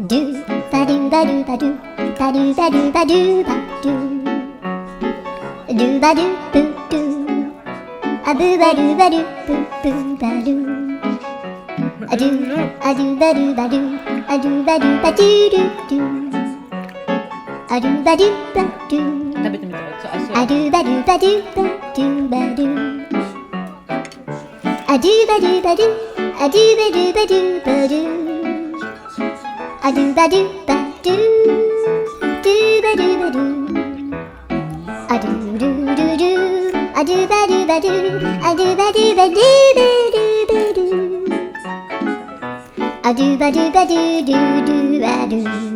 バドゥバドゥバドゥバドゥバドゥバドゥバドゥドゥバドゥブドゥアブバドゥバドゥブブバドゥアドゥアドゥバドゥバドゥアドゥバドゥバドゥドゥドゥアドゥバドゥバドゥ食べてみたらアドゥバドゥバドゥバドゥバドゥアドゥバドゥバドゥアドゥバドゥバドゥバドゥアドゥバドゥバドゥドゥバドゥバドゥアドゥドゥドゥドゥアドゥバドゥバドゥアドゥバドゥバドゥバドゥバドゥアドゥバドゥバドゥドゥドゥバドゥ